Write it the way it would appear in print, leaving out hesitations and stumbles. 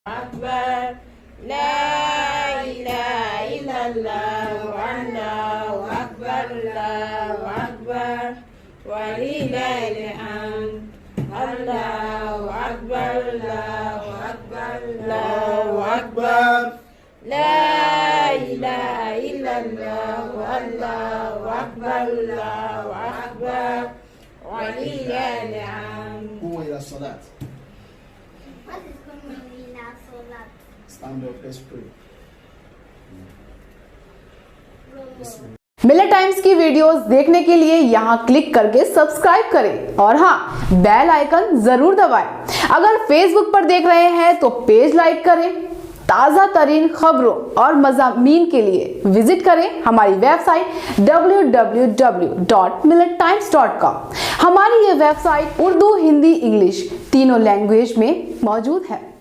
Akbar, La ilaha illallah, Allahu Akbar, Allahu Akbar, walillahil hamd. Allahu Akbar, Allahu Akbar, Allahu Akbar, La ilaha illallah, Allahu Akbar, Allahu Akbar, walillahil hamd. قوموا إلى الصلاة. What is Qumila Salat? Stand up, let's pray. Millet times की वीडियोस देखने के लिए यहाँ क्लिक करके सब्सक्राइब करें और हाँ, bell icon जरूर दबाएं। अगर फेसबुक पर देख रहे हैं तो पेज लाइक करें। ताज़ा तरीन खबरों और मज़ामीन के लिए विजिट करें हमारी वेबसाइट www.millettimes.com। हमारी ये वेबसाइट उर्दू, हिंदी, इंग्लिश तीनों लैंग्वेज में मौजूद है।